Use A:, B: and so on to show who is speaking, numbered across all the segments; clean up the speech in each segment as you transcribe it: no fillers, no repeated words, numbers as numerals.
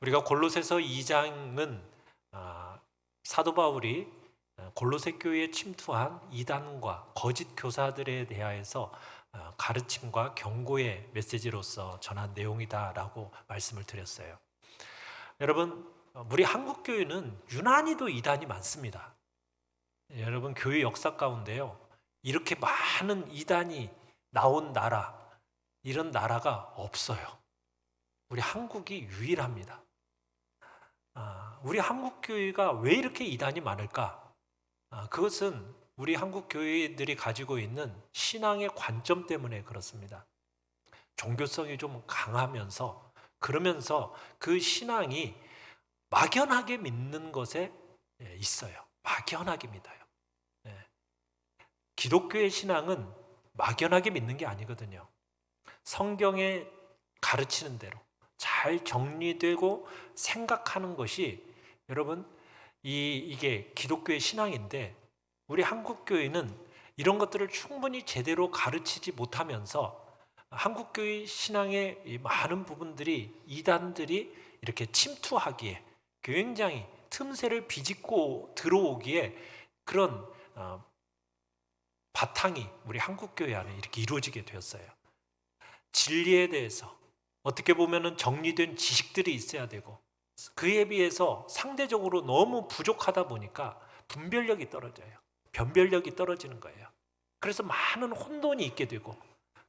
A: 우리가 골로새서 2장은 사도 바울이 골로새 교회에 침투한 이단과 거짓 교사들에 대하여서 가르침과 경고의 메시지로서 전한 내용이다라고 말씀을 드렸어요. 여러분, 우리 한국 교회는 유난히도 이단이 많습니다. 여러분, 교회 역사 가운데요, 이렇게 많은 이단이 나온 나라, 이런 나라가 없어요. 우리 한국이 유일합니다. 우리 한국 교회가 왜 이렇게 이단이 많을까? 그것은 우리 한국 교회들이 가지고 있는 신앙의 관점 때문에 그렇습니다. 종교성이 좀 강하면서, 그러면서 그 신앙이 막연하게 믿는 것에 있어요. 막연하게 믿어요. 기독교의 신앙은 막연하게 믿는 게 아니거든요. 성경에 가르치는 대로 잘 정리되고 생각하는 것이, 여러분, 이게 기독교의 신앙인데, 우리 한국 교회는 이런 것들을 충분히 제대로 가르치지 못하면서 한국 교회 신앙의 많은 부분들이, 이단들이 이렇게 침투하기에, 굉장히 틈새를 비집고 들어오기에 그런 바탕이 우리 한국 교회 안에 이렇게 이루어지게 되었어요. 진리에 대해서 어떻게 보면은 정리된 지식들이 있어야 되고, 그에 비해서 상대적으로 너무 부족하다 보니까 분별력이 떨어져요. 변별력이 떨어지는 거예요. 그래서 많은 혼돈이 있게 되고,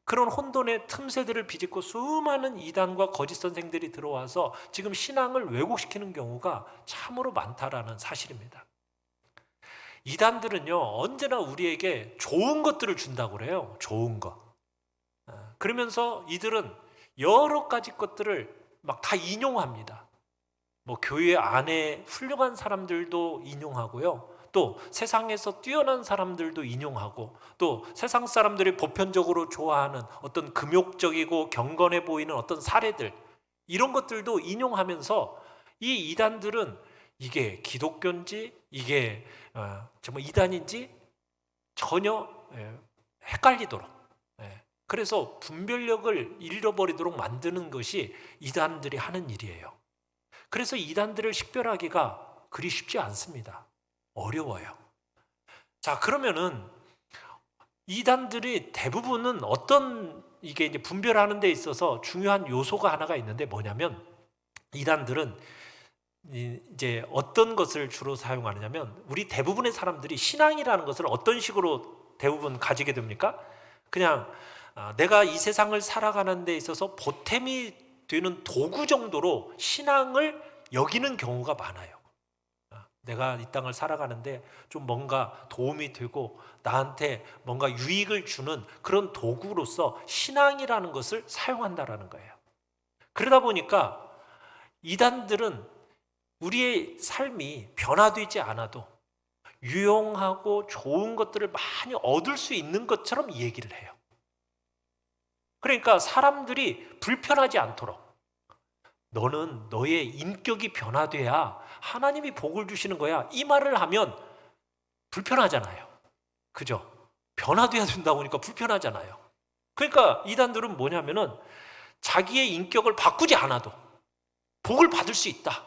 A: 그런 혼돈의 틈새들을 비집고 수많은 이단과 거짓 선생들이 들어와서 지금 신앙을 왜곡시키는 경우가 참으로 많다라는 사실입니다. 이단들은요, 언제나 우리에게 좋은 것들을 준다고 그래요. 좋은 거. 그러면서 이들은 여러 가지 것들을 막 다 인용합니다. 뭐 교회 안에 훌륭한 사람들도 인용하고요, 또 세상에서 뛰어난 사람들도 인용하고, 또 세상 사람들이 보편적으로 좋아하는 어떤 금욕적이고 경건해 보이는 어떤 사례들, 이런 것들도 인용하면서 이 이단들은 이게 기독교인지 이게 정말 이단인지 전혀 헷갈리도록, 그래서 분별력을 잃어버리도록 만드는 것이 이단들이 하는 일이에요. 그래서 이단들을 식별하기가 그리 쉽지 않습니다. 어려워요. 자, 그러면은 이단들이 대부분은 어떤, 이게 이제 분별하는 데 있어서 중요한 요소가 하나가 있는데, 뭐냐면 이단들은 이제 어떤 것을 주로 사용하느냐면, 우리 대부분의 사람들이 신앙이라는 것을 어떤 식으로 대부분 가지게 됩니까? 그냥 내가 이 세상을 살아가는 데 있어서 보탬이 되는 도구 정도로 신앙을 여기는 경우가 많아요. 내가 이 땅을 살아가는데 좀 뭔가 도움이 되고 나한테 뭔가 유익을 주는 그런 도구로서 신앙이라는 것을 사용한다라는 거예요. 그러다 보니까 이단들은 우리의 삶이 변화되지 않아도 유용하고 좋은 것들을 많이 얻을 수 있는 것처럼 얘기를 해요. 그러니까 사람들이 불편하지 않도록, 너는 너의 인격이 변화돼야 하나님이 복을 주시는 거야, 이 말을 하면 불편하잖아요. 그죠? 변화돼야 된다고 하니까 불편하잖아요. 그러니까 이단들은 뭐냐면은 자기의 인격을 바꾸지 않아도 복을 받을 수 있다,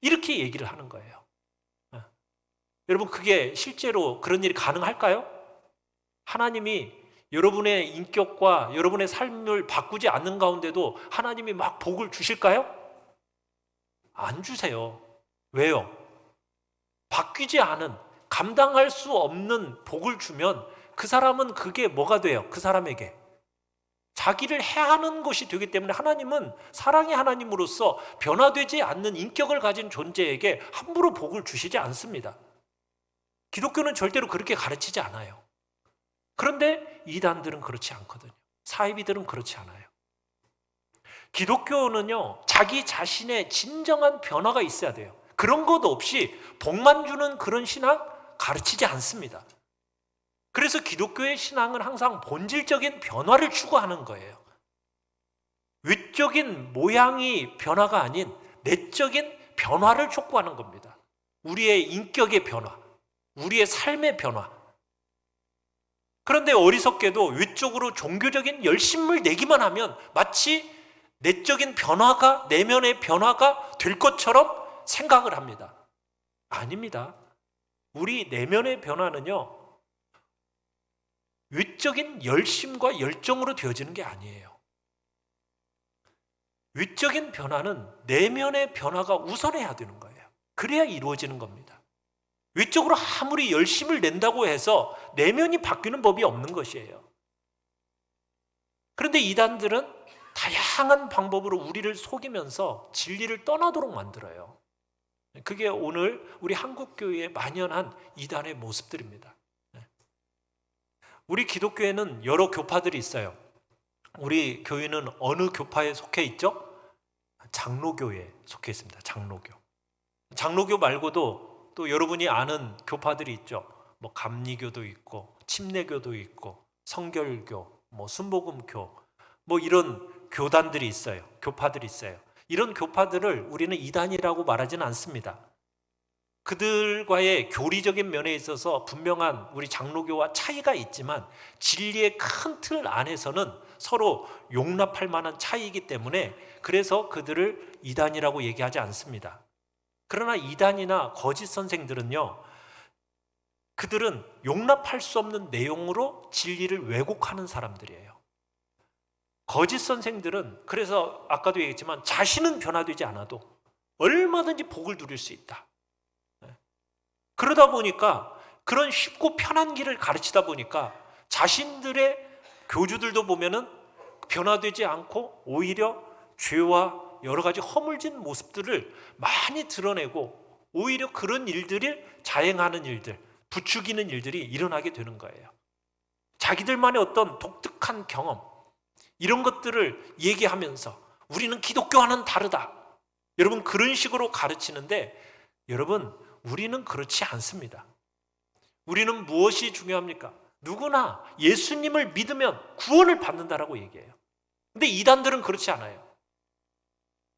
A: 이렇게 얘기를 하는 거예요. 여러분, 그게 실제로 그런 일이 가능할까요? 하나님이 여러분의 인격과 여러분의 삶을 바꾸지 않는 가운데도 하나님이 막 복을 주실까요? 안 주세요. 왜요? 바뀌지 않은, 감당할 수 없는 복을 주면 그 사람은 그게 뭐가 돼요? 그 사람에게 자기를 해하는 것이 되기 때문에 하나님은 사랑의 하나님으로서 변화되지 않는 인격을 가진 존재에게 함부로 복을 주시지 않습니다. 기독교는 절대로 그렇게 가르치지 않아요. 그런데 이단들은 그렇지 않거든요. 사이비들은 그렇지 않아요. 기독교는요, 자기 자신의 진정한 변화가 있어야 돼요. 그런 것 없이 복만 주는 그런 신앙 가르치지 않습니다. 그래서 기독교의 신앙은 항상 본질적인 변화를 추구하는 거예요. 외적인 모양이 변화가 아닌 내적인 변화를 촉구하는 겁니다. 우리의 인격의 변화, 우리의 삶의 변화. 그런데 어리석게도 외적으로 종교적인 열심을 내기만 하면 마치 내적인 변화가, 내면의 변화가 될 것처럼 생각을 합니다. 아닙니다. 우리 내면의 변화는요, 외적인 열심과 열정으로 되어지는 게 아니에요. 외적인 변화는 내면의 변화가 우선해야 되는 거예요. 그래야 이루어지는 겁니다. 외적으로 아무리 열심을 낸다고 해서 내면이 바뀌는 법이 없는 것이에요. 그런데 이단들은 다양한 방법으로 우리를 속이면서 진리를 떠나도록 만들어요. 그게 오늘 우리 한국교회에 만연한 이단의 모습들입니다. 우리 기독교회는 여러 교파들이 있어요. 우리 교회는 어느 교파에 속해 있죠? 장로교회에 속해 있습니다. 장로교 말고도 또 여러분이 아는 교파들이 있죠. 뭐 감리교도 있고 침례교도 있고 성결교, 뭐 순복음교, 뭐 이런 교단들이 있어요. 교파들이 있어요. 이런 교파들을 우리는 이단이라고 말하지는 않습니다. 그들과의 교리적인 면에 있어서 분명한 우리 장로교와 차이가 있지만 진리의 큰 틀 안에서는 서로 용납할 만한 차이이기 때문에 그래서 그들을 이단이라고 얘기하지 않습니다. 그러나 이단이나 거짓 선생들은요, 그들은 용납할 수 없는 내용으로 진리를 왜곡하는 사람들이에요. 거짓 선생들은 그래서 아까도 얘기했지만 자신은 변화되지 않아도 얼마든지 복을 누릴 수 있다. 그러다 보니까 그런 쉽고 편한 길을 가르치다 보니까 자신들의 교주들도 보면은 변화되지 않고 오히려 죄와 여러 가지 허물진 모습들을 많이 드러내고 오히려 그런 일들을 자행하는 일들, 부추기는 일들이 일어나게 되는 거예요. 자기들만의 어떤 독특한 경험, 이런 것들을 얘기하면서 우리는 기독교와는 다르다. 여러분 그런 식으로 가르치는데 여러분 우리는 그렇지 않습니다. 우리는 무엇이 중요합니까? 누구나 예수님을 믿으면 구원을 받는다라고 얘기해요. 근데 이단들은 그렇지 않아요.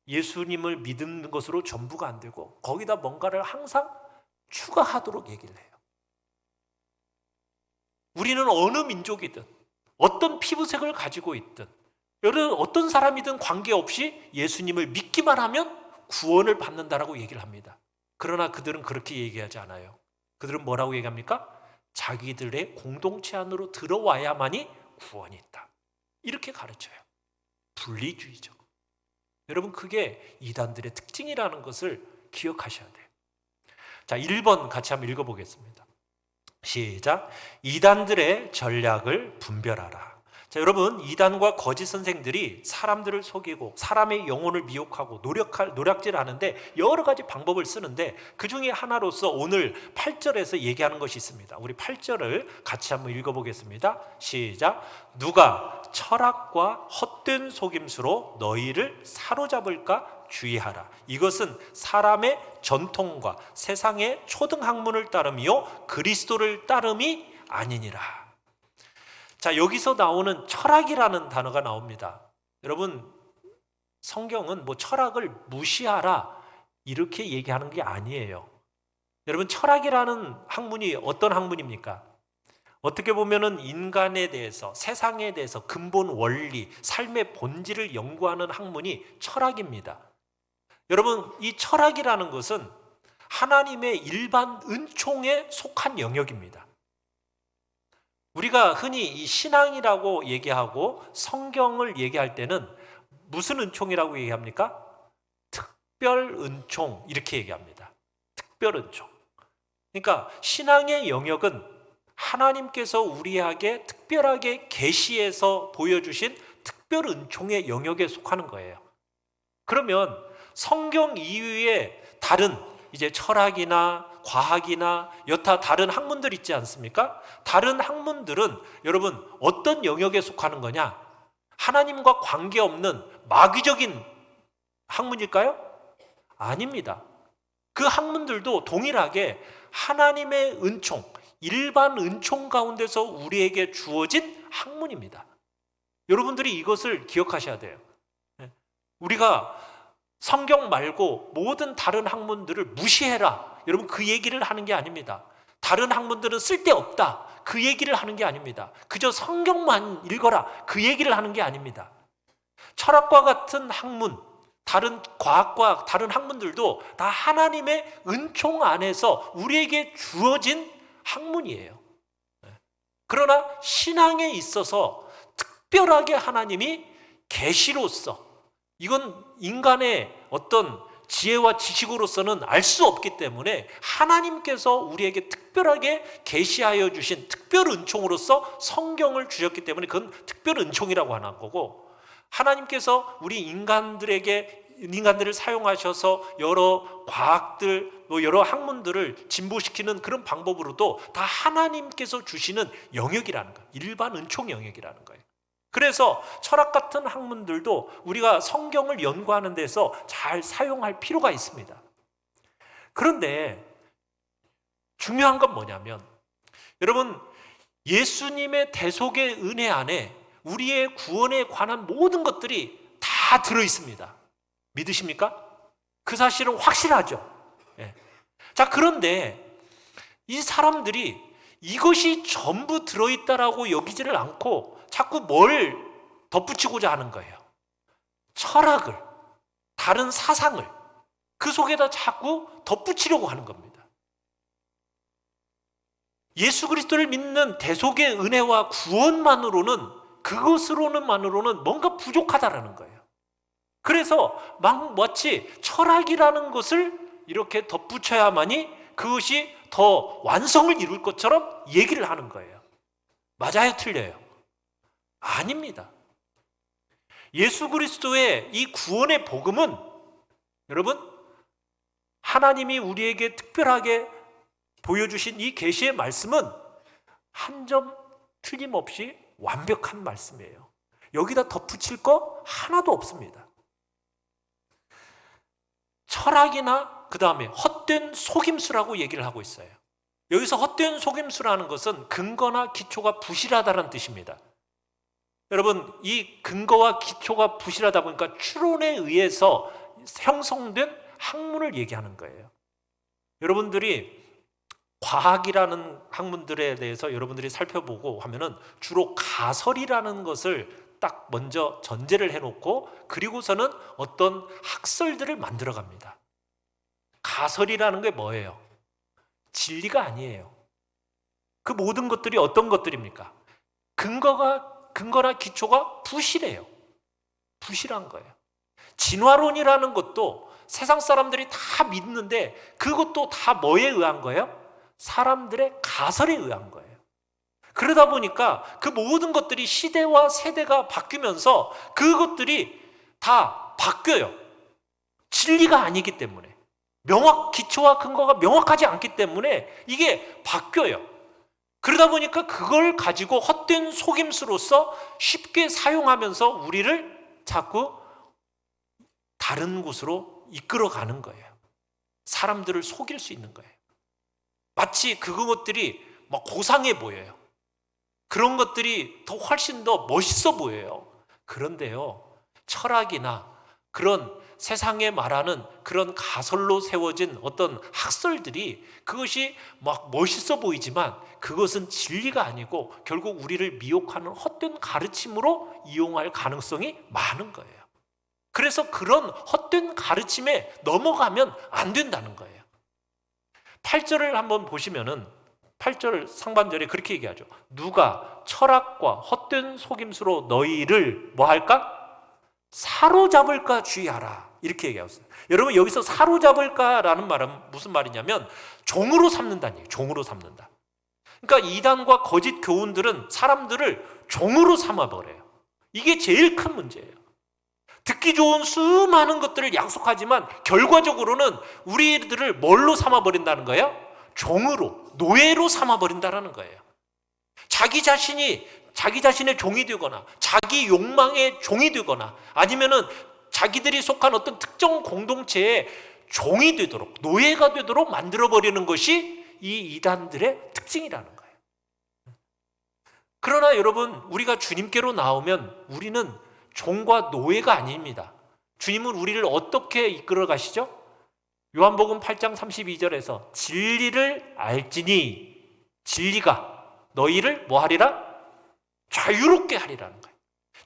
A: 예수님을 믿는 것으로 전부가 안 되고 거기다 뭔가를 항상 추가하도록 얘기를 해요. 우리는 어느 민족이든 어떤 피부색을 가지고 있든 여러분 어떤 사람이든 관계없이 예수님을 믿기만 하면 구원을 받는다라고 얘기를 합니다. 그러나 그들은 그렇게 얘기하지 않아요. 그들은 뭐라고 얘기합니까? 자기들의 공동체 안으로 들어와야만이 구원이 있다. 이렇게 가르쳐요. 분리주의죠. 여러분 그게 이단들의 특징이라는 것을 기억하셔야 돼요. 자, 1번 같이 한번 읽어보겠습니다. 시작. 이단들의 전략을 분별하라. 자, 여러분 이단과 거짓 선생들이 사람들을 속이고 사람의 영혼을 미혹하고 노략질하는데 여러 가지 방법을 쓰는데 그 중에 하나로서 오늘 8절에서 얘기하는 것이 있습니다. 우리 8절을 같이 한번 읽어보겠습니다. 시작. 누가 철학과 헛된 속임수로 너희를 사로잡을까 주의하라. 이것은 사람의 전통과 세상의 초등학문을 따름이요 그리스도를 따름이 아니니라. 자, 여기서 나오는 철학이라는 단어가 나옵니다. 여러분 성경은 뭐 철학을 무시하라 이렇게 얘기하는 게 아니에요. 여러분 철학이라는 학문이 어떤 학문입니까? 어떻게 보면은 인간에 대해서 세상에 대해서 근본 원리, 삶의 본질을 연구하는 학문이 철학입니다. 여러분 이 철학이라는 것은 하나님의 일반 은총에 속한 영역입니다. 우리가 흔히 이 신앙이라고 얘기하고 성경을 얘기할 때는 무슨 은총이라고 얘기합니까? 특별 은총 이렇게 얘기합니다. 특별 은총. 그러니까 신앙의 영역은 하나님께서 우리에게 특별하게 계시해서 보여주신 특별 은총의 영역에 속하는 거예요. 그러면 성경 이외에 다른 이제 철학이나 과학이나 여타 다른 학문들 있지 않습니까? 다른 학문들은 여러분 어떤 영역에 속하는 거냐? 하나님과 관계없는 마귀적인 학문일까요? 아닙니다. 그 학문들도 동일하게 하나님의 은총, 일반 은총 가운데서 우리에게 주어진 학문입니다. 여러분들이 이것을 기억하셔야 돼요. 우리가 성경 말고 모든 다른 학문들을 무시해라. 여러분 그 얘기를 하는 게 아닙니다. 다른 학문들은 쓸데없다. 그 얘기를 하는 게 아닙니다. 그저 성경만 읽어라. 그 얘기를 하는 게 아닙니다. 철학과 같은 학문, 다른 과학과 다른 학문들도 다 하나님의 은총 안에서 우리에게 주어진 학문이에요. 그러나 신앙에 있어서 특별하게 하나님이 계시로서, 이건 인간의 어떤 지혜와 지식으로서는 알 수 없기 때문에 하나님께서 우리에게 특별하게 계시하여 주신 특별 은총으로서 성경을 주셨기 때문에 그건 특별 은총이라고 하는 거고, 하나님께서 우리 인간들을 사용하셔서 여러 과학들, 여러 학문들을 진보시키는 그런 방법으로도 다 하나님께서 주시는 영역이라는 거예요. 일반 은총 영역이라는 거예요. 그래서 철학 같은 학문들도 우리가 성경을 연구하는 데서 잘 사용할 필요가 있습니다. 그런데 중요한 건 뭐냐면, 여러분, 예수님의 대속의 은혜 안에 우리의 구원에 관한 모든 것들이 다 들어있습니다. 믿으십니까? 그 사실은 확실하죠. 예. 자, 그런데 이 사람들이 이것이 전부 들어있다라고 여기지를 않고 자꾸 뭘 덧붙이고자 하는 거예요. 철학을, 다른 사상을 그 속에다 자꾸 덧붙이려고 하는 겁니다. 예수 그리스도를 믿는 대속의 은혜와 구원만으로는, 그것으로는만으로는 뭔가 부족하다라는 거예요. 그래서 마치 철학이라는 것을 이렇게 덧붙여야만이 그것이 더 완성을 이룰 것처럼 얘기를 하는 거예요. 맞아요, 틀려요? 아닙니다. 예수 그리스도의 이 구원의 복음은, 여러분, 하나님이 우리에게 특별하게 보여주신 이 계시의 말씀은 한 점 틀림없이 완벽한 말씀이에요. 여기다 덧붙일 거 하나도 없습니다. 철학이나 그 다음에 헛된 속임수라고 얘기를 하고 있어요. 여기서 헛된 속임수라는 것은 근거나 기초가 부실하다는 뜻입니다. 여러분, 이 근거와 기초가 부실하다 보니까 추론에 의해서 형성된 학문을 얘기하는 거예요. 여러분들이 과학이라는 학문들에 대해서 여러분들이 살펴보고 하면은 주로 가설이라는 것을 딱 먼저 전제를 해놓고 그리고서는 어떤 학설들을 만들어 갑니다. 가설이라는 게 뭐예요? 진리가 아니에요. 그 모든 것들이 어떤 것들입니까? 근거나 기초가 부실해요. 부실한 거예요. 진화론이라는 것도 세상 사람들이 다 믿는데 그것도 다 뭐에 의한 거예요? 사람들의 가설에 의한 거예요. 그러다 보니까 그 모든 것들이 시대와 세대가 바뀌면서 그것들이 다 바뀌어요. 진리가 아니기 때문에, 기초와 근거가 명확하지 않기 때문에 이게 바뀌어요. 그러다 보니까 그걸 가지고 헛된 속임수로서 쉽게 사용하면서 우리를 자꾸 다른 곳으로 이끌어가는 거예요. 사람들을 속일 수 있는 거예요. 마치 그것들이 막 고상해 보여요. 그런 것들이 더 훨씬 더 멋있어 보여요. 그런데요, 철학이나 그런 세상에 말하는 그런 가설로 세워진 어떤 학설들이 그것이 막 멋있어 보이지만 그것은 진리가 아니고 결국 우리를 미혹하는 헛된 가르침으로 이용할 가능성이 많은 거예요. 그래서 그런 헛된 가르침에 넘어가면 안 된다는 거예요. 8절을 한번 보시면은 8절 상반절에 그렇게 얘기하죠. 누가 철학과 헛된 속임수로 너희를 뭐 할까? 사로잡을까 주의하라. 이렇게 얘기하고 있어요. 여러분, 여기서 사로잡을까라는 말은 무슨 말이냐면 종으로 삼는다는 얘기예요. 종으로 삼는다. 그러니까 이단과 거짓 교훈들은 사람들을 종으로 삼아버려요. 이게 제일 큰 문제예요. 듣기 좋은 수많은 것들을 약속하지만 결과적으로는 우리들을 뭘로 삼아버린다는 거예요? 종으로, 노예로 삼아버린다는 거예요. 자기 자신의 종이 되거나 자기 욕망의 종이 되거나 아니면은 자기들이 속한 어떤 특정 공동체의 종이 되도록, 노예가 되도록 만들어버리는 것이 이 이단들의 특징이라는 거예요. 그러나 여러분, 우리가 주님께로 나오면 우리는 종과 노예가 아닙니다. 주님은 우리를 어떻게 이끌어 가시죠? 요한복음 8장 32절에서 진리를 알지니 진리가 너희를 뭐 하리라? 자유롭게 하리라는 거예요.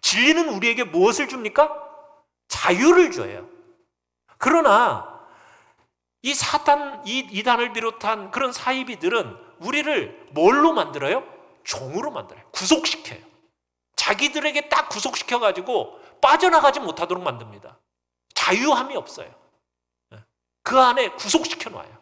A: 진리는 우리에게 무엇을 줍니까? 자유를 줘요. 그러나 이 사탄, 이 이단을 비롯한 그런 사이비들은 우리를 뭘로 만들어요? 종으로 만들어요. 구속시켜요. 자기들에게 딱 구속시켜가지고 빠져나가지 못하도록 만듭니다. 자유함이 없어요. 그 안에 구속시켜 놔요.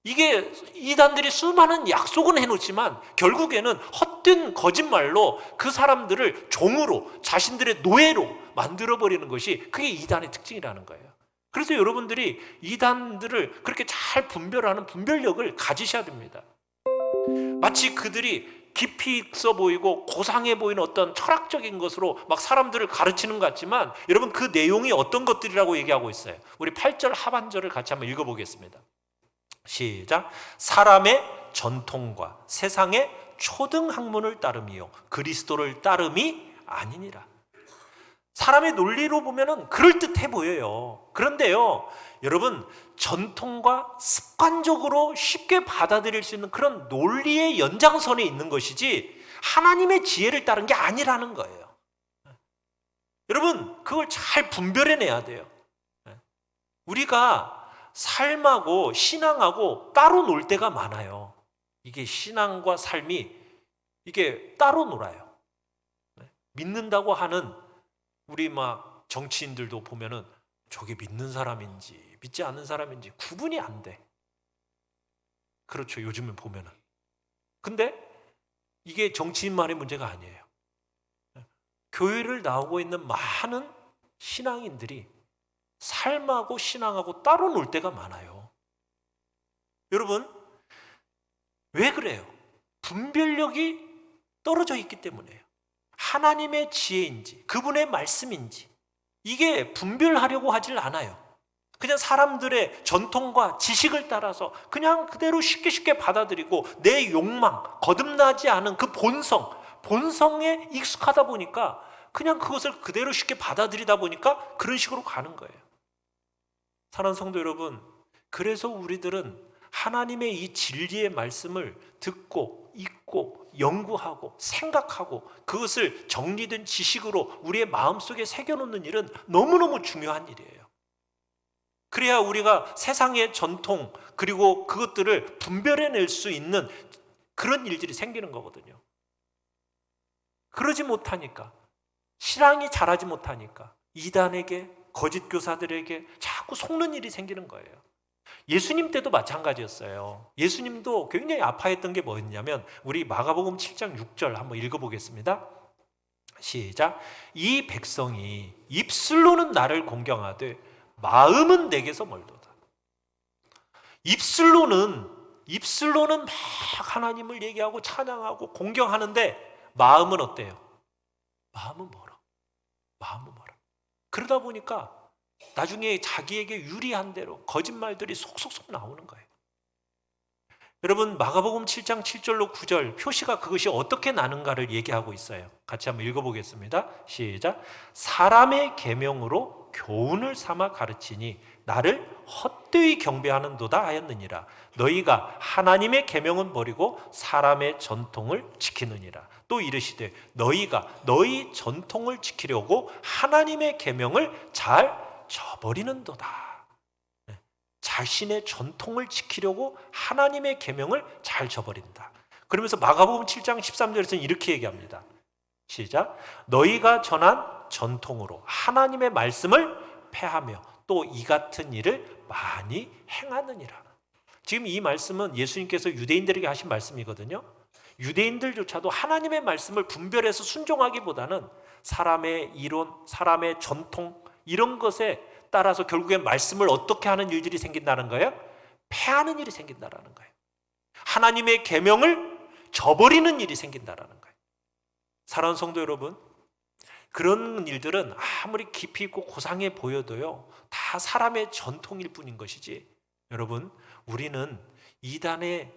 A: 이게 이단들이 수많은 약속은 해놓지만 결국에는 헛된 거짓말로 그 사람들을 종으로, 자신들의 노예로 만들어버리는 것이 그게 이단의 특징이라는 거예요. 그래서 여러분들이 이단들을 그렇게 잘 분별하는 분별력을 가지셔야 됩니다. 마치 그들이 깊이 있어 보이고 고상해 보이는 어떤 철학적인 것으로 막 사람들을 가르치는 것 같지만 여러분 그 내용이 어떤 것들이라고 얘기하고 있어요. 우리 8절 하반절을 같이 한번 읽어보겠습니다. 시작. 사람의 전통과 세상의 초등 학문을 따름이요 그리스도를 따름이 아니니라. 사람의 논리로 보면은 그럴듯해 보여요. 그런데요, 여러분, 전통과 습관적으로 쉽게 받아들일 수 있는 그런 논리의 연장선에 있는 것이지 하나님의 지혜를 따른 게 아니라는 거예요. 여러분, 그걸 잘 분별해내야 돼요. 우리가 삶하고 신앙하고 따로 놀 때가 많아요. 이게 신앙과 삶이 이게 따로 놀아요. 믿는다고 하는 우리 막 정치인들도 보면은 저게 믿는 사람인지 믿지 않는 사람인지 구분이 안 돼. 그렇죠. 요즘은 보면은. 근데 이게 정치인만의 문제가 아니에요. 교회를 나오고 있는 많은 신앙인들이 삶하고 신앙하고 따로 놀 때가 많아요. 여러분, 왜 그래요? 분별력이 떨어져 있기 때문이에요. 하나님의 지혜인지 그분의 말씀인지 이게 분별하려고 하질 않아요. 그냥 사람들의 전통과 지식을 따라서 그냥 그대로 쉽게 받아들이고 내 욕망, 거듭나지 않은 그 본성에 익숙하다 보니까 그냥 그것을 그대로 쉽게 받아들이다 보니까 그런 식으로 가는 거예요. 사랑하는 성도 여러분, 그래서 우리들은 하나님의 이 진리의 말씀을 듣고 읽고 연구하고 생각하고 그것을 정리된 지식으로 우리의 마음속에 새겨놓는 일은 너무너무 중요한 일이에요. 그래야 우리가 세상의 전통 그리고 그것들을 분별해낼 수 있는 그런 일들이 생기는 거거든요. 그러지 못하니까, 신앙이 자라지 못하니까 이단에게, 거짓 교사들에게 자꾸 속는 일이 생기는 거예요. 예수님 때도 마찬가지였어요. 예수님도 굉장히 아파했던 게 뭐였냐면 우리 마가복음 7장 6절 한번 읽어보겠습니다. 시작. 이 백성이 입술로는 나를 공경하되 마음은 내게서 멀도다. 입술로는 막 하나님을 얘기하고 찬양하고 공경하는데 마음은 어때요? 마음은 멀어. 그러다 보니까 나중에 자기에게 유리한 대로 거짓말들이 속속속 나오는 거예요. 여러분, 마가복음 7장 7절로 9절 표시가 그것이 어떻게 나는가를 얘기하고 있어요. 같이 한번 읽어보겠습니다. 시작. 사람의 계명으로 교훈을 삼아 가르치니 나를 헛되이 경배하는도다 하였느니라. 너희가 하나님의 계명은 버리고 사람의 전통을 지키느니라. 또 이르시되 너희가 너희 전통을 지키려고 하나님의 계명을 잘 저버리는도다. 자신의 전통을 지키려고 하나님의 계명을 잘 저버린다. 그러면서 마가복음 7장 13절에서는 이렇게 얘기합니다. 시작. 너희가 전한 전통으로 하나님의 말씀을 폐하며 또 이 같은 일을 많이 행하느니라. 지금 이 말씀은 예수님께서 유대인들에게 하신 말씀이거든요. 유대인들조차도 하나님의 말씀을 분별해서 순종하기보다는 사람의 이론, 사람의 전통 이런 것에 따라서 결국엔 말씀을 어떻게 하는 일들이 생긴다는 거예요? 폐하는 일이 생긴다는 거예요. 하나님의 계명을 저버리는 일이 생긴다는 거예요. 사랑하는 성도 여러분, 그런 일들은 아무리 깊이 있고 고상해 보여도요, 다 사람의 전통일 뿐인 것이지, 여러분, 우리는 이단의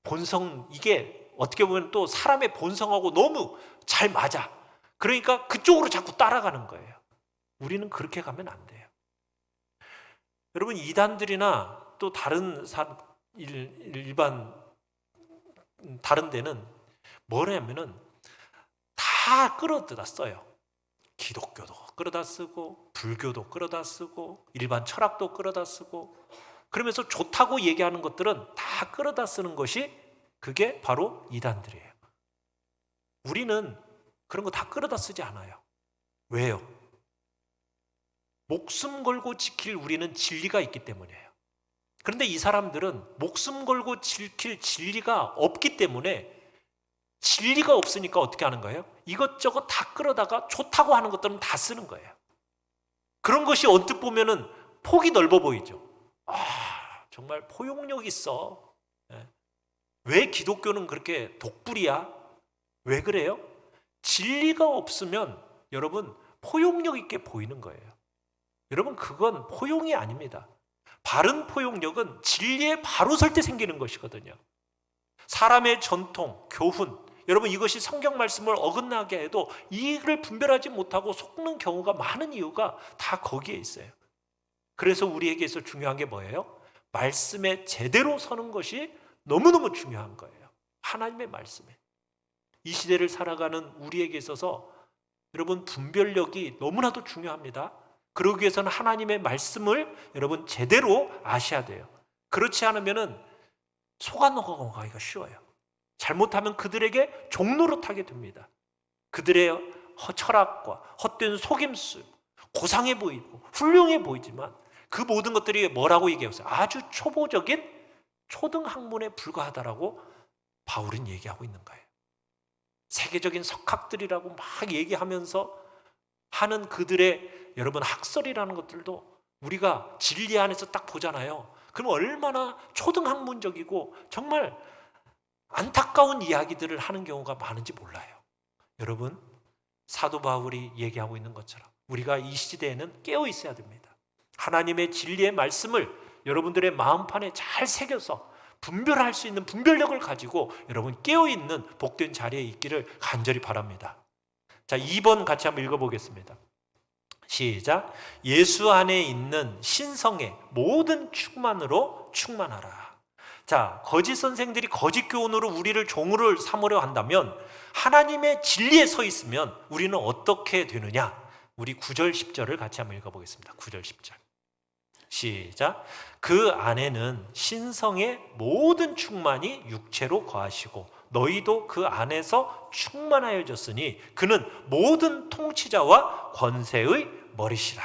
A: 본성, 이게 어떻게 보면 또 사람의 본성하고 너무 잘 맞아. 그러니까 그쪽으로 자꾸 따라가는 거예요. 우리는 그렇게 가면 안 돼요. 여러분, 이단들이나 또 다른 일반 다른 데는 뭐냐면은 다 끌어다 써요. 기독교도 끌어다 쓰고 불교도 끌어다 쓰고 일반 철학도 끌어다 쓰고 그러면서 좋다고 얘기하는 것들은 다 끌어다 쓰는 것이 그게 바로 이단들이에요. 우리는 그런 거 다 끌어다 쓰지 않아요. 왜요? 목숨 걸고 지킬 우리는 진리가 있기 때문이에요. 그런데 이 사람들은 목숨 걸고 지킬 진리가 없기 때문에 진리가 없으니까 어떻게 하는 거예요? 이것저것 다 끌어다가 좋다고 하는 것들은 다 쓰는 거예요. 그런 것이 언뜻 보면은 폭이 넓어 보이죠. 정말 포용력 있어. 왜 기독교는 그렇게 독불이야? 왜 그래요? 진리가 없으면 여러분 포용력 있게 보이는 거예요. 여러분 그건 포용이 아닙니다. 바른 포용력은 진리에 바로 설 때 생기는 것이거든요. 사람의 전통, 교훈, 여러분 이것이 성경 말씀을 어긋나게 해도 이를 분별하지 못하고 속는 경우가 많은 이유가 다 거기에 있어요. 그래서 우리에게서 중요한 게 뭐예요? 말씀에 제대로 서는 것이 너무너무 중요한 거예요. 하나님의 말씀에. 이 시대를 살아가는 우리에게 있어서 여러분 분별력이 너무나도 중요합니다. 그러기 위해서는 하나님의 말씀을 여러분 제대로 아셔야 돼요. 그렇지 않으면 속아 넘어가기가 쉬워요. 잘못하면 그들에게 종노릇하게 됩니다. 그들의 철학과 헛된 속임수, 고상해 보이고 훌륭해 보이지만 그 모든 것들이 뭐라고 얘기했어요? 아주 초보적인 초등학문에 불과하다라고 바울은 얘기하고 있는 거예요. 세계적인 석학들이라고 막 얘기하면서 하는 그들의 여러분 학설이라는 것들도 우리가 진리 안에서 딱 보잖아요. 그럼 얼마나 초등학문적이고 정말 안타까운 이야기들을 하는 경우가 많은지 몰라요. 여러분 사도 바울이 얘기하고 있는 것처럼 우리가 이 시대에는 깨어 있어야 됩니다. 하나님의 진리의 말씀을 여러분들의 마음판에 잘 새겨서 분별할 수 있는 분별력을 가지고 여러분 깨어있는 복된 자리에 있기를 간절히 바랍니다. 자, 2번 같이 한번 읽어보겠습니다. 시작. 예수 안에 있는 신성의 모든 충만으로 충만하라. 자, 거짓 선생들이 거짓 교훈으로 우리를 종으로 삼으려 한다면 하나님의 진리에 서 있으면 우리는 어떻게 되느냐? 우리 9절 10절을 같이 한번 읽어보겠습니다. 9절 10절 시작. 그 안에는 신성의 모든 충만이 육체로 거하시고 너희도 그 안에서 충만하여졌으니 그는 모든 통치자와 권세의 머리시라.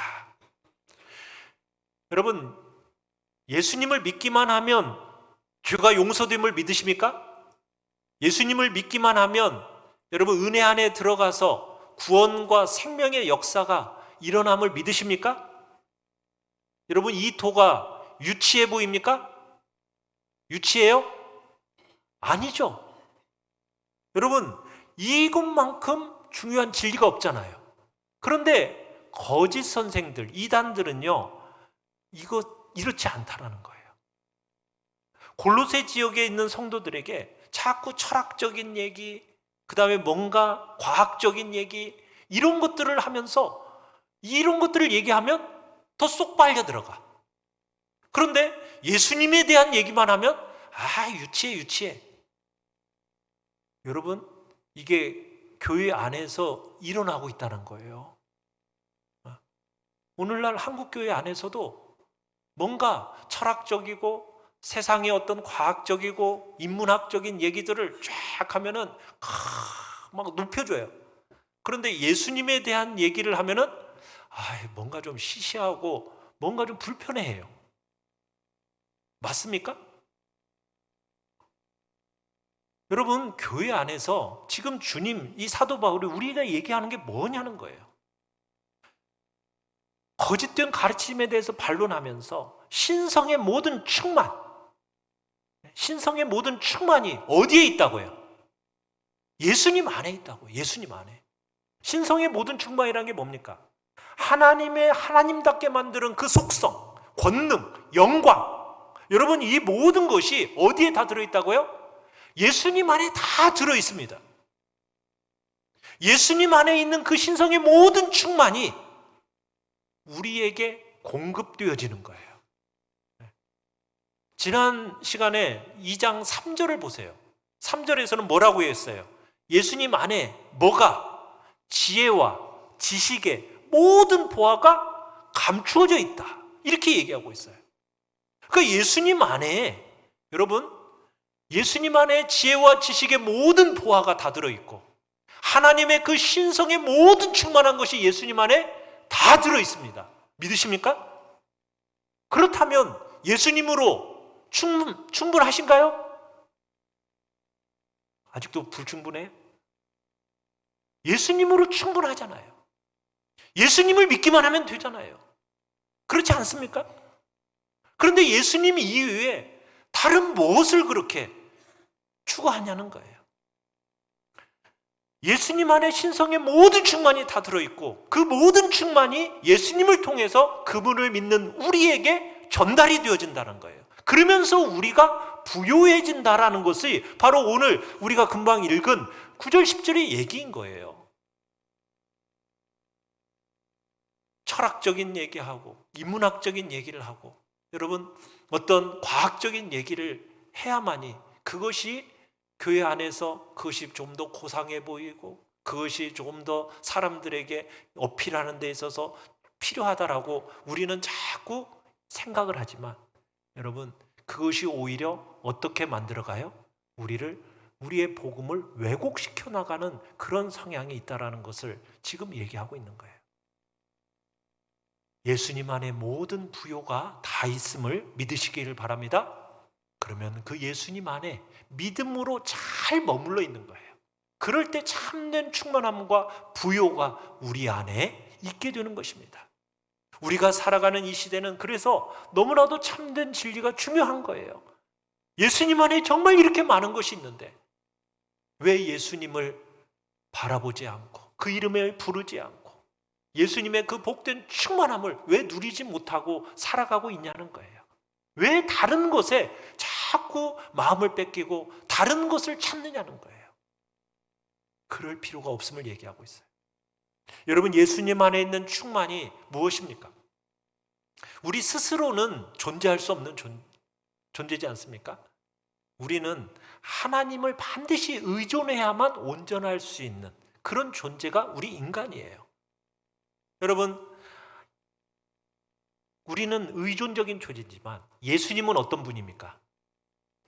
A: 여러분 예수님을 믿기만 하면 죄가 용서됨을 믿으십니까? 예수님을 믿기만 하면 여러분 은혜 안에 들어가서 구원과 생명의 역사가 일어남을 믿으십니까? 여러분 이 도가 유치해 보입니까? 유치해요? 아니죠. 여러분 이것만큼 중요한 진리가 없잖아요. 그런데 거짓 선생들, 이단들은요 이렇지 않다라는 거예요. 골로새 지역에 있는 성도들에게 자꾸 철학적인 얘기, 그 다음에 뭔가 과학적인 얘기 이런 것들을 하면서 이런 것들을 얘기하면 더 쏙 빨려 들어가. 그런데 예수님에 대한 얘기만 하면 유치해. 여러분 이게 교회 안에서 일어나고 있다는 거예요. 오늘날 한국교회 안에서도 뭔가 철학적이고 세상의 어떤 과학적이고 인문학적인 얘기들을 쫙 하면은 막 높여줘요. 그런데 예수님에 대한 얘기를 하면은 뭔가 좀 시시하고 뭔가 좀 불편해해요. 맞습니까? 여러분 교회 안에서 지금 주님 이 사도 바울이 우리가 얘기하는 게 뭐냐는 거예요. 거짓된 가르침에 대해서 반론하면서 신성의 모든 충만이 어디에 있다고요? 예수님 안에 있다고. 예수님 안에. 신성의 모든 충만이라는 게 뭡니까? 하나님답게 만드는 그 속성, 권능, 영광. 여러분 이 모든 것이 어디에 다 들어있다고요? 예수님 안에 다 들어있습니다. 예수님 안에 있는 그 신성의 모든 충만이 우리에게 공급되어지는 거예요. 지난 시간에 2장 3절을 보세요. 3절에서는 뭐라고 했어요? 예수님 안에 뭐가? 지혜와 지식의 모든 보화가 감추어져 있다. 이렇게 얘기하고 있어요. 그러니까 예수님 안에, 여러분, 예수님 안에 지혜와 지식의 모든 보화가 다 들어있고 하나님의 그 신성의 모든 충만한 것이 예수님 안에 다 들어있습니다. 믿으십니까? 그렇다면 예수님으로 충분하신가요? 아직도 불충분해요? 예수님으로 충분하잖아요. 예수님을 믿기만 하면 되잖아요. 그렇지 않습니까? 그런데 예수님 이외에 다른 무엇을 그렇게 추구하냐는 거예요. 예수님 안에 신성의 모든 충만이 다 들어있고 그 모든 충만이 예수님을 통해서 그분을 믿는 우리에게 전달이 되어진다는 거예요. 그러면서 우리가 부요해진다라는 것이 바로 오늘 우리가 금방 읽은 9절 10절의 얘기인 거예요. 철학적인 얘기하고 인문학적인 얘기를 하고 여러분 어떤 과학적인 얘기를 해야만이 그것이 교회 안에서 그것이 좀 더 고상해 보이고 그것이 조금 더 사람들에게 어필하는 데 있어서 필요하다라고 우리는 자꾸 생각을 하지만 여러분 그것이 오히려 어떻게 만들어가요? 우리의 복음을 왜곡시켜 나가는 그런 성향이 있다는 것을 지금 얘기하고 있는 거예요. 예수님 안에 모든 부요가 다 있음을 믿으시기를 바랍니다. 그러면 그 예수님 안에 믿음으로 잘 머물러 있는 거예요. 그럴 때 참된 충만함과 부요가 우리 안에 있게 되는 것입니다. 우리가 살아가는 이 시대는 그래서 너무나도 참된 진리가 중요한 거예요. 예수님 안에 정말 이렇게 많은 것이 있는데 왜 예수님을 바라보지 않고 그 이름을 부르지 않고 예수님의 그 복된 충만함을 왜 누리지 못하고 살아가고 있냐는 거예요. 왜 다른 것에 자꾸 마음을 뺏기고 다른 것을 찾느냐는 거예요. 그럴 필요가 없음을 얘기하고 있어요. 여러분 예수님 안에 있는 충만이 무엇입니까? 우리 스스로는 존재할 수 없는 존재지 않습니까? 우리는 하나님을 반드시 의존해야만 온전할 수 있는 그런 존재가 우리 인간이에요. 여러분 우리는 의존적인 존재지만 예수님은 어떤 분입니까?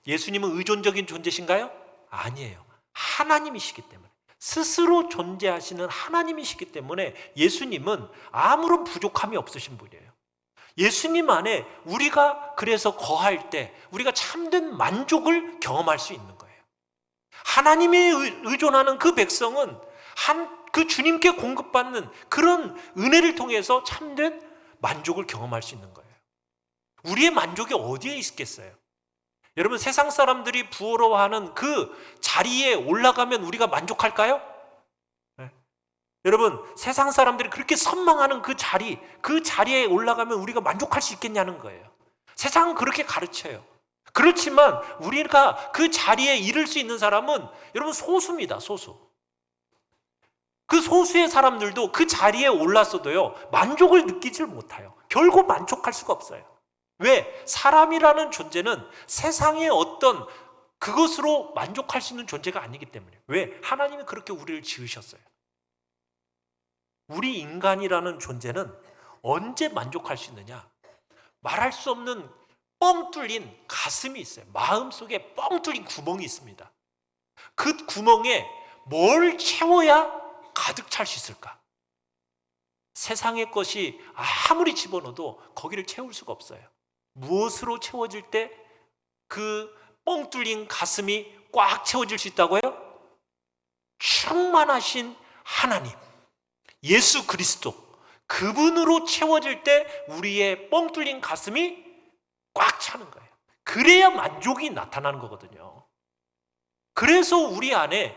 A: 예수님은 의존적인 존재신가요? 아니에요. 하나님이시기 때문에 스스로 존재하시는 하나님이시기 때문에 예수님은 아무런 부족함이 없으신 분이에요. 예수님 안에 우리가 그래서 거할 때 우리가 참된 만족을 경험할 수 있는 거예요. 하나님에 의존하는 그 백성은 그 주님께 공급받는 그런 은혜를 통해서 참된 만족을 경험할 수 있는 거예요. 우리의 만족이 어디에 있겠어요? 여러분 세상 사람들이 부러워하는 그 자리에 올라가면 우리가 만족할까요? 네. 여러분 세상 사람들이 그렇게 선망하는 그 자리에 올라가면 우리가 만족할 수 있겠냐는 거예요. 세상은 그렇게 가르쳐요. 그렇지만 우리가 그 자리에 이를 수 있는 사람은 여러분 소수입니다. 소수. 그 소수의 사람들도 그 자리에 올랐어도요 만족을 느끼질 못해요. 결국 만족할 수가 없어요. 왜? 사람이라는 존재는 세상의 어떤 그것으로 만족할 수 있는 존재가 아니기 때문에. 왜? 하나님이 그렇게 우리를 지으셨어요. 우리 인간이라는 존재는 언제 만족할 수 있느냐? 말할 수 없는 뻥 뚫린 가슴이 있어요. 마음속에 뻥 뚫린 구멍이 있습니다. 그 구멍에 뭘 채워야 가득 찰 수 있을까? 세상의 것이 아무리 집어넣어도 거기를 채울 수가 없어요. 무엇으로 채워질 때 그 뻥 뚫린 가슴이 꽉 채워질 수 있다고요? 충만하신 하나님, 예수 그리스도, 그분으로 채워질 때 우리의 뻥 뚫린 가슴이 꽉 차는 거예요. 그래야 만족이 나타나는 거거든요. 그래서 우리 안에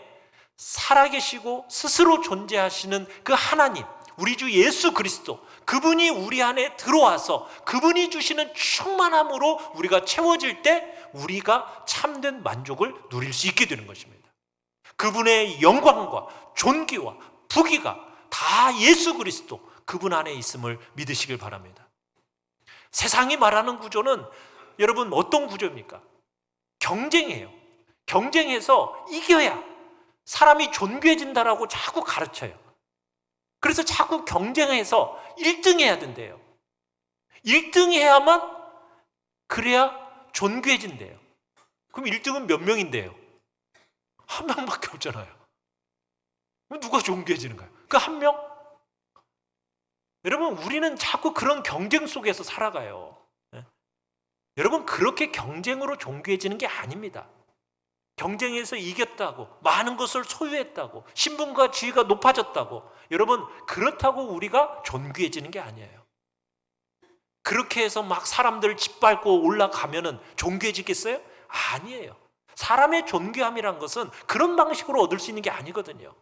A: 살아계시고 스스로 존재하시는 그 하나님, 우리 주 예수 그리스도, 그분이 우리 안에 들어와서 그분이 주시는 충만함으로 우리가 채워질 때 우리가 참된 만족을 누릴 수 있게 되는 것입니다. 그분의 영광과 존귀와 부귀가 다 예수 그리스도 그분 안에 있음을 믿으시길 바랍니다. 세상이 말하는 구조는 여러분 어떤 구조입니까? 경쟁이에요. 경쟁해서 이겨야 사람이 존귀해진다라고 자꾸 가르쳐요. 그래서 자꾸 경쟁해서 1등 해야 된대요. 1등 해야만 그래야 존귀해진대요. 그럼 1등은 몇 명인데요? 한 명밖에 없잖아요. 그럼 누가 존귀해지는가요? 그 한 명? 여러분, 우리는 자꾸 그런 경쟁 속에서 살아가요. 여러분, 그렇게 경쟁으로 존귀해지는 게 아닙니다. 경쟁에서 이겼다고, 많은 것을 소유했다고, 신분과 지위가 높아졌다고, 여러분, 그렇다고 우리가 존귀해지는 게 아니에요. 그렇게 해서 막 사람들 짓밟고 올라가면은 존귀해지겠어요? 아니에요. 사람의 존귀함이란 것은 그런 방식으로 얻을 수 있는 게 아니거든요.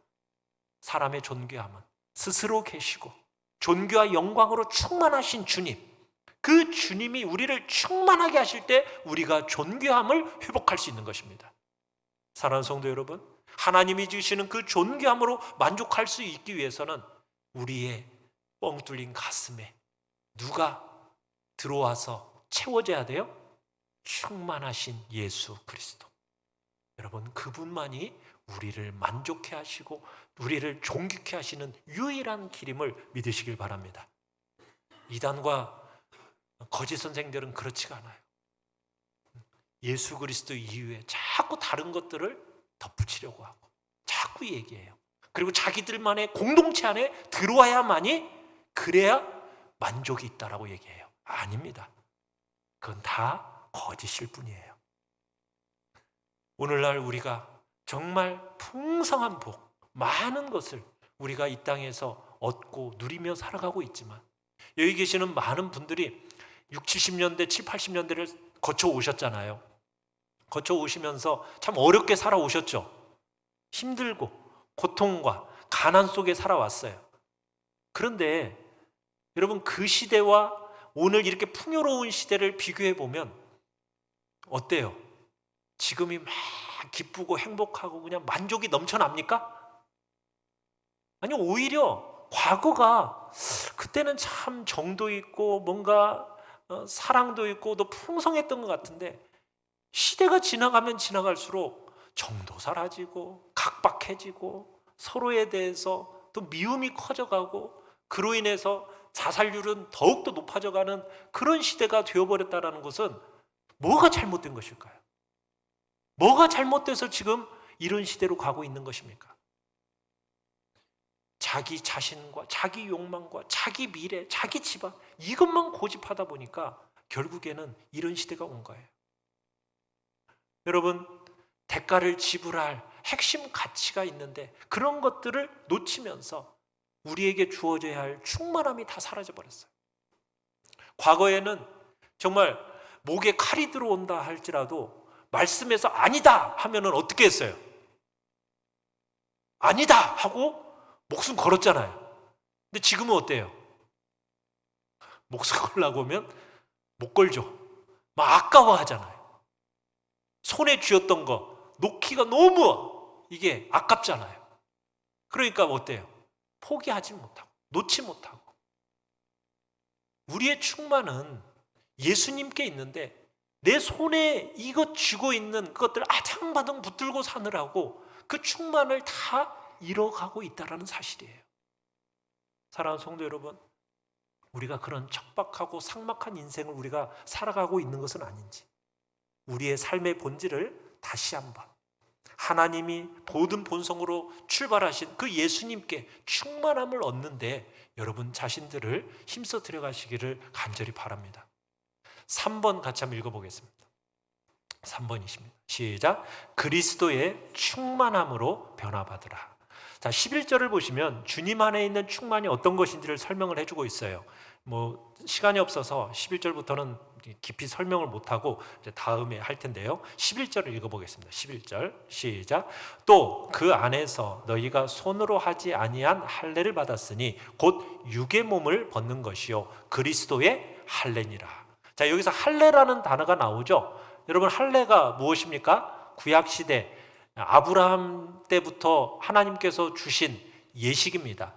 A: 사람의 존귀함은 스스로 계시고 존귀와 영광으로 충만하신 주님, 그 주님이 우리를 충만하게 하실 때 우리가 존귀함을 회복할 수 있는 것입니다. 사랑하는 성도 여러분, 하나님이 주시는 그 존귀함으로 만족할 수 있기 위해서는 우리의 뻥 뚫린 가슴에 누가 들어와서 채워져야 돼요? 충만하신 예수 그리스도. 여러분, 그분만이 우리를 만족해 하시고 우리를 존귀케 하시는 유일한 길임을 믿으시길 바랍니다. 이단과 거짓 선생들은 그렇지가 않아요. 예수 그리스도 이후에 자꾸 다른 것들을 덧붙이려고 하고 자꾸 얘기해요. 그리고 자기들만의 공동체 안에 들어와야만이, 그래야 만족이 있다라고 얘기해요. 아닙니다. 그건 다 거짓일 뿐이에요. 오늘날 우리가 정말 풍성한 복, 많은 것을 우리가 이 땅에서 얻고 누리며 살아가고 있지만, 여기 계시는 많은 분들이 60, 70년대, 7, 80년대를 거쳐 오셨잖아요. 거쳐 오시면서 참 어렵게 살아오셨죠. 힘들고 고통과 가난 속에 살아왔어요. 그런데 여러분, 그 시대와 오늘 이렇게 풍요로운 시대를 비교해 보면 어때요? 지금이 막 기쁘고 행복하고 그냥 만족이 넘쳐납니까? 아니, 오히려 과거가, 그때는 참 정도 있고 뭔가 사랑도 있고 더 풍성했던 것 같은데, 시대가 지나가면 지나갈수록 정도 사라지고 각박해지고 서로에 대해서 또 미움이 커져가고, 그로 인해서 자살률은 더욱더 높아져가는 그런 시대가 되어버렸다는 것은 뭐가 잘못된 것일까요? 뭐가 잘못돼서 지금 이런 시대로 가고 있는 것입니까? 자기 자신과 자기 욕망과 자기 미래, 자기 집안, 이것만 고집하다 보니까 결국에는 이런 시대가 온 거예요. 여러분, 대가를 지불할 핵심 가치가 있는데 그런 것들을 놓치면서 우리에게 주어져야 할 충만함이 다 사라져 버렸어요. 과거에는 정말 목에 칼이 들어온다 할지라도 말씀에서 아니다 하면은 어떻게 했어요? 아니다 하고 목숨 걸었잖아요. 근데 지금은 어때요? 목숨 걸라고 하면 못 걸죠. 막 아까워하잖아요. 손에 쥐었던 거 놓기가 너무 이게 아깝잖아요. 그러니까 어때요? 포기하지 못하고 놓지 못하고. 우리의 충만은 예수님께 있는데 내 손에 이것 쥐고 있는 그것들을 아장바장 붙들고 사느라고 그 충만을 다 잃어가고 있다는 사실이에요. 사랑하는 성도 여러분, 우리가 그런 척박하고 삭막한 인생을 우리가 살아가고 있는 것은 아닌지, 우리의 삶의 본질을 다시 한번 하나님이 모든 본성으로 출발하신 그 예수님께 충만함을 얻는데 여러분 자신들을 힘써 들어가시기를 간절히 바랍니다. 3번 같이 한번 읽어보겠습니다. 3번이십니다. 시작. 그리스도의 충만함으로 변화받으라. 자, 11절을 보시면 주님 안에 있는 충만이 어떤 것인지를 설명을 해주고 있어요. 시간이 없어서 11절부터는 깊이 설명을 못하고 이제 다음에 할 텐데요. 11절을 읽어보겠습니다. 11절 시작. 또 그 안에서 너희가 손으로 하지 아니한 할례를 받았으니 곧 육의 몸을 벗는 것이요 그리스도의 할례니라. 자, 여기서 할례라는 단어가 나오죠. 여러분, 할례가 무엇입니까? 구약시대 아브라함 때부터 하나님께서 주신 예식입니다.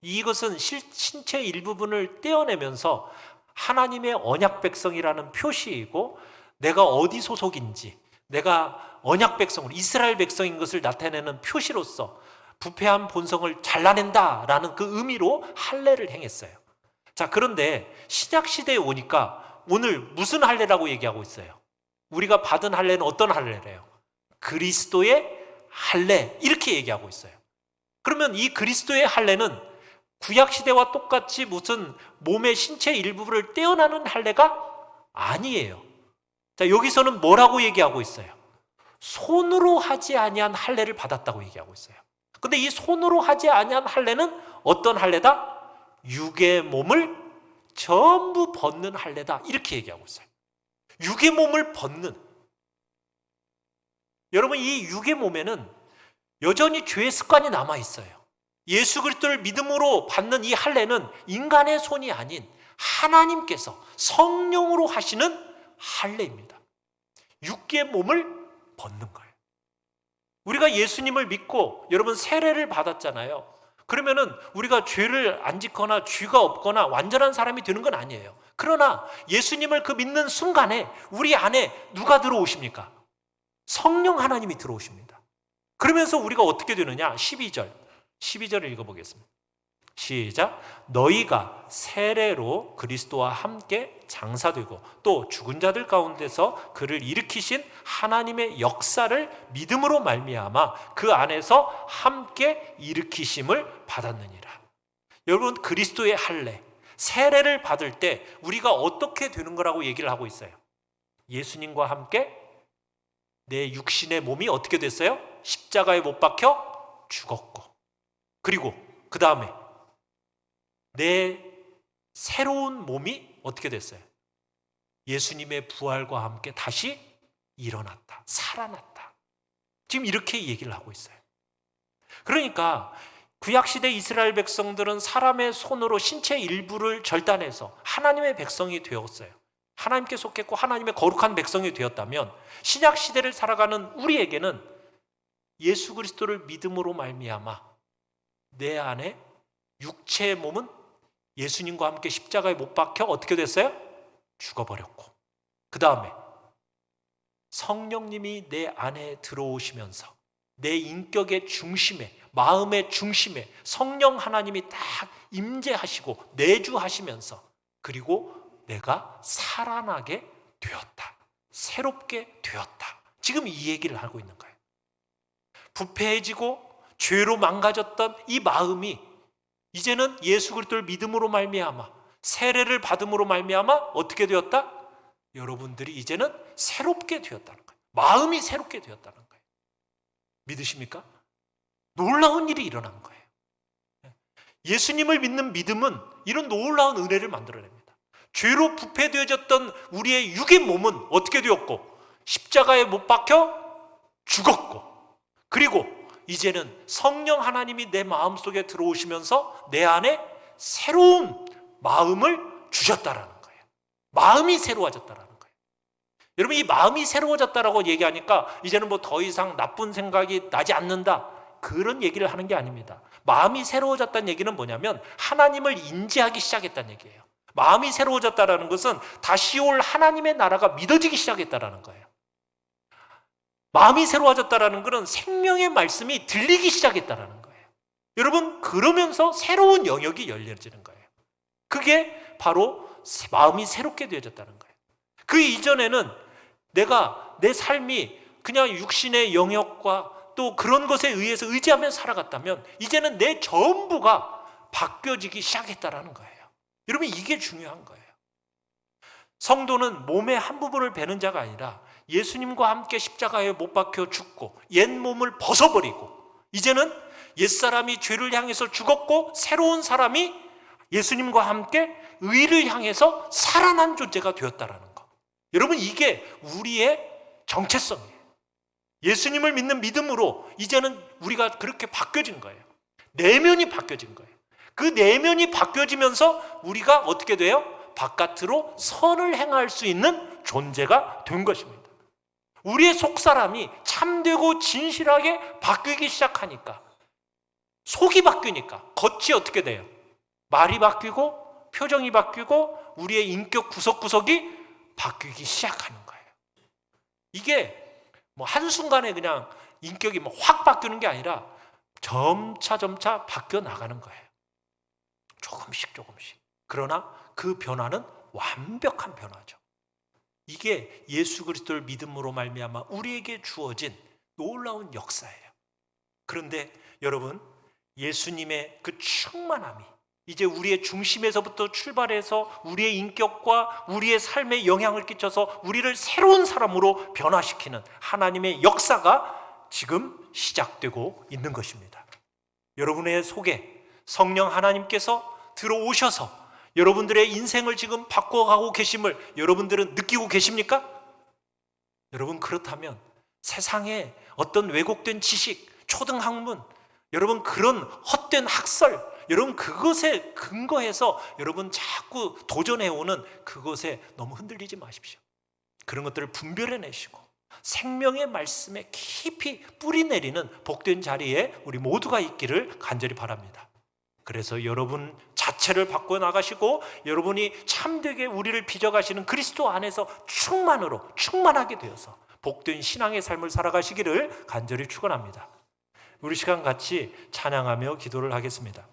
A: 이것은 신체 일부분을 떼어내면서 하나님의 언약 백성이라는 표시이고, 내가 어디 소속인지, 내가 언약 백성으로 이스라엘 백성인 것을 나타내는 표시로서 부패한 본성을 잘라낸다라는 그 의미로 할례를 행했어요. 자, 그런데 신약 시대에 오니까 오늘 무슨 할례라고 얘기하고 있어요? 우리가 받은 할례는 어떤 할례래요? 그리스도의 할례, 이렇게 얘기하고 있어요. 그러면 이 그리스도의 할례는 구약 시대와 똑같이 무슨 몸의 신체 일부를 떼어나는 할례가 아니에요. 자, 여기서는 뭐라고 얘기하고 있어요? 손으로 하지 아니한 할례를 받았다고 얘기하고 있어요. 근데 이 손으로 하지 아니한 할례는 어떤 할례다? 육의 몸을 전부 벗는 할례다, 이렇게 얘기하고 있어요. 육의 몸을 벗는. 여러분, 이 육의 몸에는 여전히 죄의 습관이 남아 있어요. 예수 그리스도를 믿음으로 받는 이 할례는 인간의 손이 아닌 하나님께서 성령으로 하시는 할례입니다. 육의 몸을 벗는 거예요. 우리가 예수님을 믿고 여러분 세례를 받았잖아요. 그러면은 우리가 죄를 안 짓거나 죄가 없거나 완전한 사람이 되는 건 아니에요. 그러나 예수님을 그 믿는 순간에 우리 안에 누가 들어오십니까? 성령 하나님이 들어오십니다. 그러면서 우리가 어떻게 되느냐? 12절을 읽어보겠습니다. 시작. 너희가 세례로 그리스도와 함께 장사되고 또 죽은 자들 가운데서 그를 일으키신 하나님의 역사를 믿음으로 말미암아 그 안에서 함께 일으키심을 받았느니라. 여러분, 그리스도의 할례, 세례를 받을 때 우리가 어떻게 되는 거라고 얘기를 하고 있어요? 예수님과 함께 내 육신의 몸이 어떻게 됐어요? 십자가에 못 박혀 죽었고, 그리고 그 다음에 내 새로운 몸이 어떻게 됐어요? 예수님의 부활과 함께 다시 일어났다, 살아났다. 지금 이렇게 얘기를 하고 있어요. 그러니까 구약시대 이스라엘 백성들은 사람의 손으로 신체 일부를 절단해서 하나님의 백성이 되었어요. 하나님께 속했고 하나님의 거룩한 백성이 되었다면 신약시대를 살아가는 우리에게는 예수 그리스도를 믿음으로 말미암아 내 안에 육체의 몸은 예수님과 함께 십자가에 못 박혀 어떻게 됐어요? 죽어버렸고, 그 다음에 성령님이 내 안에 들어오시면서 내 인격의 중심에, 마음의 중심에 성령 하나님이 딱 임재하시고 내주하시면서, 그리고 내가 살아나게 되었다, 새롭게 되었다. 지금 이 얘기를 하고 있는 거예요. 부패해지고 죄로 망가졌던 이 마음이 이제는 예수 그리스도를 믿음으로 말미암아 세례를 받음으로 말미암아 어떻게 되었다? 여러분들이 이제는 새롭게 되었다는 거예요. 마음이 새롭게 되었다는 거예요. 믿으십니까? 놀라운 일이 일어난 거예요. 예수님을 믿는 믿음은 이런 놀라운 은혜를 만들어냅니다. 죄로 부패되어졌던 우리의 육의 몸은 어떻게 되었고 십자가에 못 박혀 죽었고, 그리고 이제는 성령 하나님이 내 마음속에 들어오시면서 내 안에 새로운 마음을 주셨다라는 거예요. 마음이 새로워졌다라는 거예요. 여러분, 이 마음이 새로워졌다라고 얘기하니까 이제는 뭐 더 이상 나쁜 생각이 나지 않는다, 그런 얘기를 하는 게 아닙니다. 마음이 새로워졌다는 얘기는 뭐냐면 하나님을 인지하기 시작했다는 얘기예요. 마음이 새로워졌다라는 것은 다시 올 하나님의 나라가 믿어지기 시작했다라는 거예요. 마음이 새로워졌다라는 것은 생명의 말씀이 들리기 시작했다라는 거예요. 여러분, 그러면서 새로운 영역이 열려지는 거예요. 그게 바로 마음이 새롭게 되어졌다는 거예요. 그 이전에는 내가 내 삶이 그냥 육신의 영역과 또 그런 것에 의해서 의지하며 살아갔다면 이제는 내 전부가 바뀌어지기 시작했다라는 거예요. 여러분, 이게 중요한 거예요. 성도는 몸의 한 부분을 베는 자가 아니라 예수님과 함께 십자가에 못 박혀 죽고 옛 몸을 벗어버리고 이제는 옛사람이 죄를 향해서 죽었고 새로운 사람이 예수님과 함께 의를 향해서 살아난 존재가 되었다라는 거. 여러분, 이게 우리의 정체성이에요. 예수님을 믿는 믿음으로 이제는 우리가 그렇게 바뀌어진 거예요. 내면이 바뀌어진 거예요. 그 내면이 바뀌어지면서 우리가 어떻게 돼요? 바깥으로 선을 행할 수 있는 존재가 된 것입니다. 우리의 속사람이 참되고 진실하게 바뀌기 시작하니까, 속이 바뀌니까 겉이 어떻게 돼요? 말이 바뀌고 표정이 바뀌고 우리의 인격 구석구석이 바뀌기 시작하는 거예요. 이게 뭐 한순간에 그냥 인격이 뭐 확 바뀌는 게 아니라 점차 바뀌어 나가는 거예요. 조금씩. 그러나 그 변화는 완벽한 변화죠. 이게 예수 그리스도를 믿음으로 말미암아 우리에게 주어진 놀라운 역사예요. 그런데 여러분, 예수님의 그 충만함이 이제 우리의 중심에서부터 출발해서 우리의 인격과 우리의 삶에 영향을 끼쳐서 우리를 새로운 사람으로 변화시키는 하나님의 역사가 지금 시작되고 있는 것입니다. 여러분의 속에 성령 하나님께서 들어오셔서 여러분들의 인생을 지금 바꿔가고 계심을 여러분들은 느끼고 계십니까? 여러분, 그렇다면 세상에 어떤 왜곡된 지식, 초등학문, 여러분 그런 헛된 학설, 여러분 그것에 근거해서 여러분 자꾸 도전해오는 그것에 너무 흔들리지 마십시오. 그런 것들을 분별해내시고 생명의 말씀에 깊이 뿌리 내리는 복된 자리에 우리 모두가 있기를 간절히 바랍니다. 그래서 여러분 자체를 바꿔 나가시고 여러분이 참되게 우리를 빚어가시는 그리스도 안에서 충만하게 되어서 복된 신앙의 삶을 살아가시기를 간절히 축원합니다. 우리 시간 같이 찬양하며 기도를 하겠습니다.